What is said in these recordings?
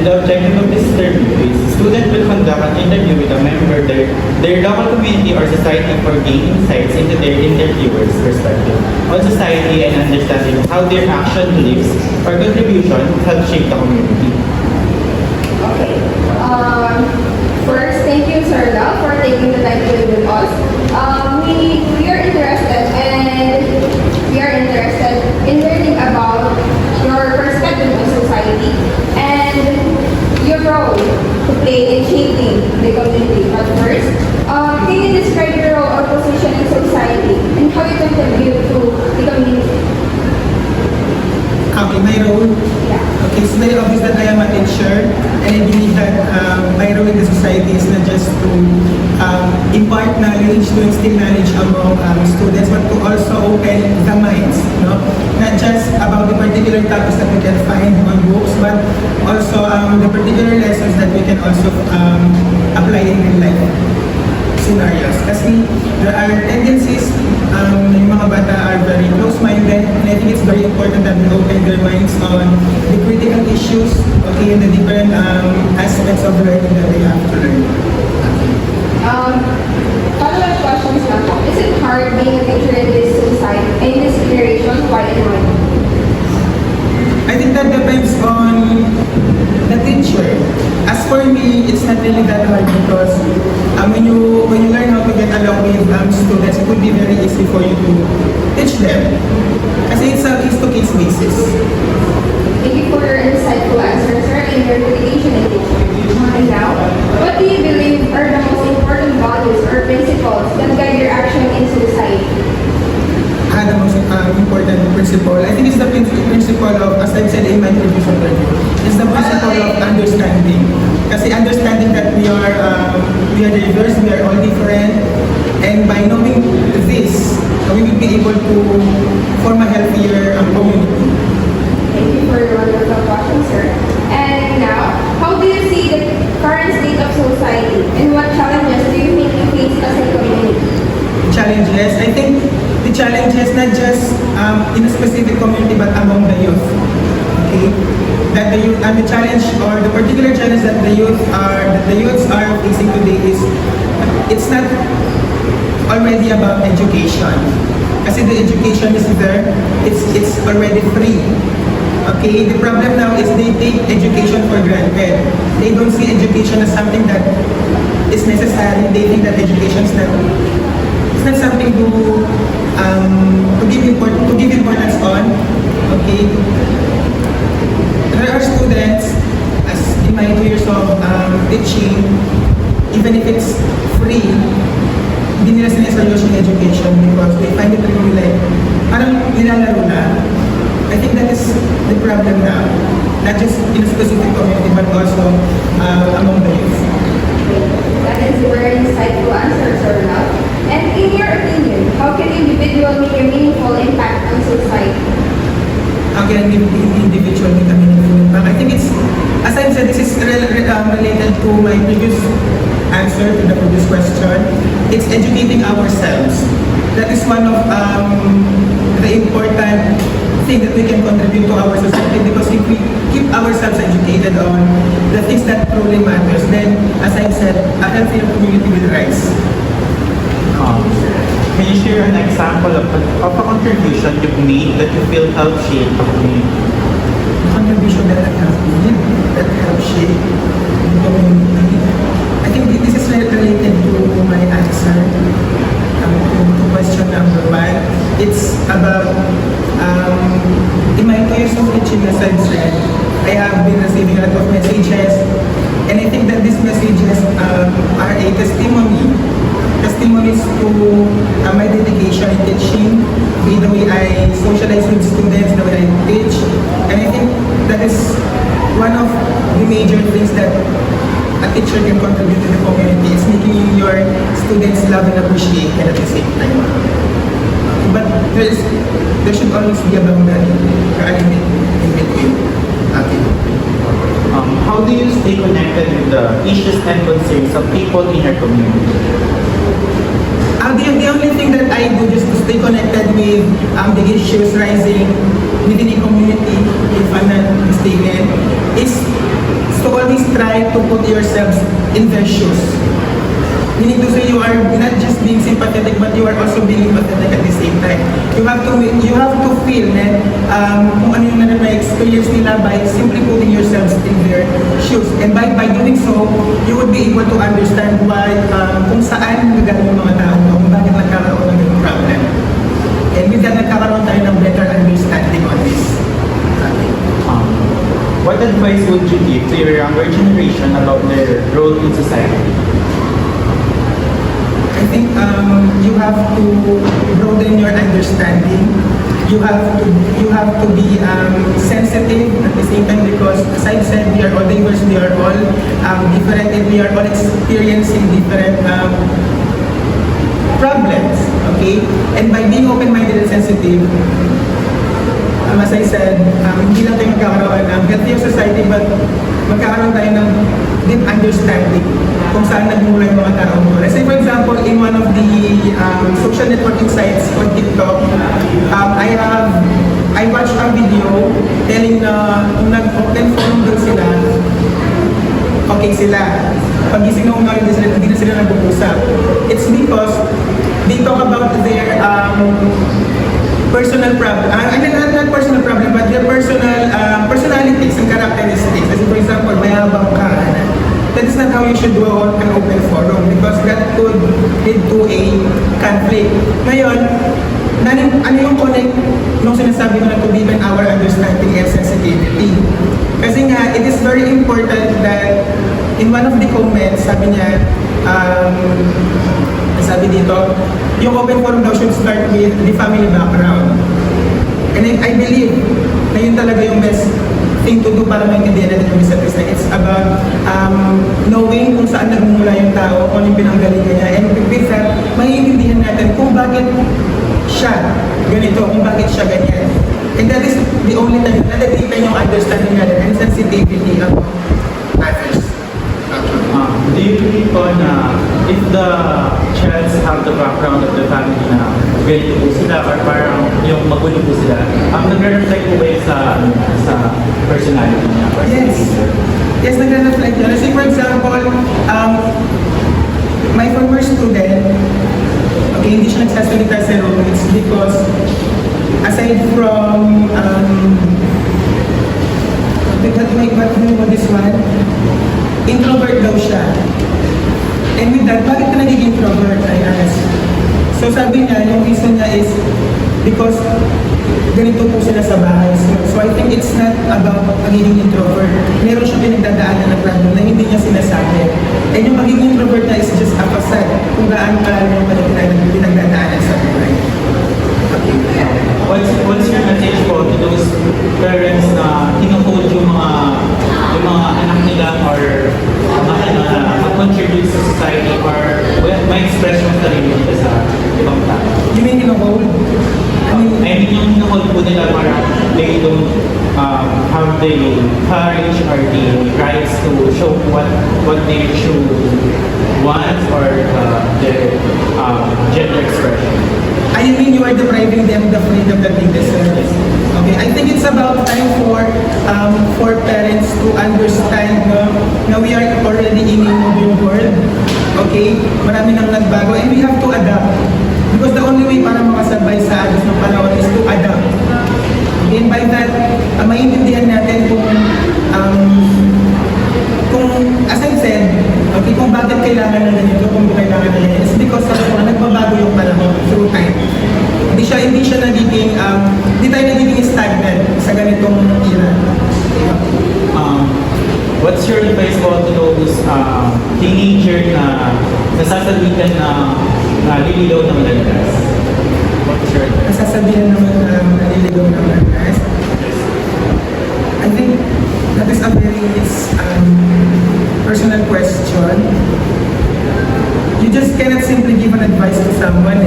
the objective of this interview is students will conduct an interview with a member of their local community or society for gaining insights into their interviewer's perspective on society and understanding how their action, beliefs, or contribution help shape the community. Okay. First, thank you, Sir Love, for taking the time to be with us. We are interested in learning about your perspective on society and your role to play in shaping the community. But first, can you describe your role or position in society and how you contribute to the community? Okay, my role. Yeah. Okay, it's very obvious that I am a teacher, and I believe that my role in the society is not just to impart knowledge, to instill knowledge among students, but to also open the minds, not just about the particular topics that we can find on books, but also the particular lessons that we can also apply in real life scenarios. Kasi there are tendencies, yung mga bata are very close-minded, and I think it's very important that we open their minds on the critical issues, okay, and the different aspects of learning that they have to learn. Follow-up questions lang po. Is it hard being a teacher in this society, in this generation? Why and why? I think that depends on the teacher. As for me, it's not really that hard because when you learn how to get along with students, it will be very easy for you to teach them. Kasi it's a case-to-case basis. Thank you for your insightful answers, sir, and your dedication in teaching. And now, what do you believe are the most important values or principles that guide your action in society? The most important principle, I think it's the principle of, as I've said in my previous interview, it's the principle of understanding. Kasi understanding that we are diverse, we are all different, and by knowing this, we will be able to form a healthier community. Thank you for your wonderful question, sir. And now, how do you see the current state of society, and what challenges do you think you face as a community? Challenges, I think the challenges not just in a specific community but among the youth. Okay, that the youth and the challenge or the particular challenge that the youths are facing today is it's not already about education. Kasi the education is there, it's already free. Okay, the problem now is they take education for granted. They don't see education as something that is necessary. They think that education is not something to give importance on. Okay, there are students, as in my 2 years of teaching, even if it's free, hindi nila sineseryoso yung education because they find it really like parang nilalaro na. I think that is the problem now, not just in a specific community but also among the youth. That is a very insightful answer, Sir Love. And in your opinion, how can individual make a meaningful impact on society? How can an individual make a meaningful impact? I think it's, as I said, this is related to my previous answer to the previous question. It's educating ourselves. That is one of the important thing that we can contribute to our society, because if we keep ourselves educated on the things that truly matters, then, as I said, a healthier community will rise. Can you share an example of a contribution you've made that you feel helped shape the community? Contribution that I have made that help shape the community. I think this is related to my answer to question number 1. It's about in my 2 years of teaching, as I've said, I have been receiving a lot of messages, and I think that these messages are a testimonies to my dedication in teaching, the way I socialize with students, the way I teach, and I think that is one of the major things that a teacher can contribute to the community, is making your students love and appreciate at the same time. But there should always be a boundary or a limit in between. Okay. How do you stay connected with the issues and concerns of people in your community? The only thing that I do just to stay connected with the issues rising within a community, if I'm not mistaken, is to always try to put yourselves in their shoes. Meaning to say you are not just being sympathetic, but you are also being empathetic at the same time. You have to feel kung ano yung na-experience nila by simply putting yourselves in their shoes. And by doing so, you would be able to understand why, kung saan nagaling yung mga tao, kung bakit nagkakaroon ng ganung problem. And with that, nagkakaroon tayo ng better understanding on this. What advice would you give to your younger generation about their role in society? I think you have to broaden your understanding. You have to be sensitive at the same time, because as I said, we are all diverse, we are all different, and we are all experiencing different problems. Okay, and by being open-minded and sensitive, as I said, hindi lang tayo magkakaroon ng healthier society, but magkakaroon tayo ng deep understanding kung saan nagmula yung mga tao mo. Let's say, for example, in one of the social networking sites on TikTok, I watched a video telling na kung nag-open forum doon sila, okay sila. Pagising na umaga, hindi na sila nag-uusap. It's because they talk about their personal problem, not personal problem, but their personalities and characteristics. As for example, mayabang ka. That is not how you should do an open forum, because that could lead to a conflict. Ngayon, ano yung connect nung sinasabi ko na to deepen our understanding and sensitivity? Kasi nga, it is very important that in one of the comments, sabi niya, sabi dito, yung open forum daw should start with the family background. And I believe na yun talaga yung best thing to do para maintindihan natin yung isa't isa. It's about knowing kung saan nagmumula yung tao, kung yung pinanggalingan niya, and with that, maiintindihan natin kung bakit siya ganito, kung bakit siya ganyan. And that is the only time na natipan yung understanding natin and sensitivity of others. Do you believe po na if the child have the background of the family na ganito po sila or parang yung magulo po sila, nagre-reflect po ba yun sa personality niya? Yes. Yes, nagre-reflect yun. Kasi for example, my former student, okay, hindi siya nagsasalita sa room. It's because aside from what do you know this one? Introvert daw siya. And with that, bakit ka naging introvert, I asked? So sabi niya, yung reason niya is because ganito po sila sa bahay. So I think it's not about pagiging introvert. Meron siya pinagdadaanan na problem na hindi niya sinasabi. And yung pagiging introvert na is just a facade kung gaano kalala yung pinagdadaanan sa buhay. What's your message po to those parents na kinuhold yung mga anak nila or mag-contribute sa society or may express yung sarili nila sa ibang tao? You mean kinuhold? I mean yung kinuhold po nila para they don't have the courage or the rights to show what they should want or their gender expression. I mean you are depriving them the freedom that they deserve. Okay, I think it's about time for parents to understand na we are already in a modern world. Okay, marami nang nagbago and we have to adapt. Because the only way para makasabay sa anos ng panahon is to adapt. And by that, maintindihan natin kung as I said, okay, kung bakit kailangan na ganito, kung kailangan na ganito, it's because nagbabago yung panahon through time. Hindi tayo nagiging stagnant sa ganitong era. What's your advice po to those teenager na nasasabitan na liligaw ng landas? What's your advice? Nasasabihan naman na naliligaw ng landas. I think that is a very personal question. You just cannot simply give an advice to someone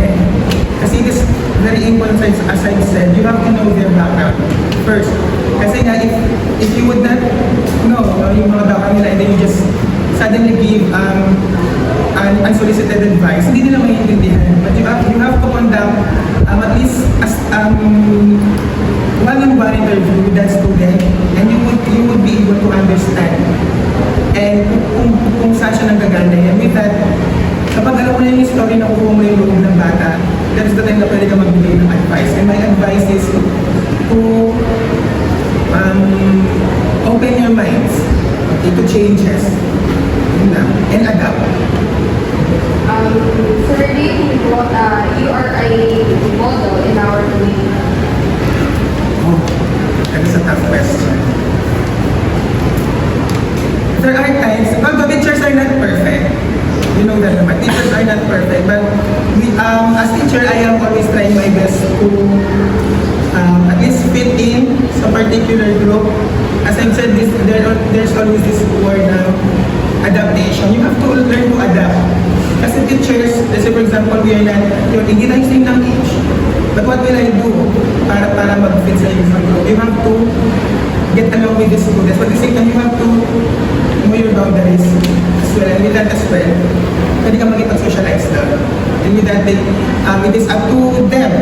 kasi it is very important, as I said, you have to know their background first. Kasi nga, if you would not know yung mga background nila and then you just suddenly give an unsolicited advice, hindi nila maiintindihan. But you have to conduct at least as one-on-one interview with that student, and you would be able to understand understand and kung saan siya nanggagana. And with that, kapag alam mo na yung story na kukuha mo yung loob ng bata, that's the time na pwede ka magbigay ng advice. And my advice is to open your minds, okay, to changes. Yun lang. And adapt. Sir, do you think you are a model in our community? Oh, that is a tough question. There are times, although teachers are not perfect, you know that naman, teachers are not perfect, but as teacher, I am always trying my best to at least fit in sa particular group. As I've said, there's always this word na adaptation. You have to learn to adapt. Kasi teachers, let's say for example, we are not, hindi tayo same ng age. But what will I do para mag-fit sa isang group? You have to get along with the students. But at the same time, you have to know your boundaries as well. And with that as well, pwede ka makipag-socialize lang. And with that, it is up to them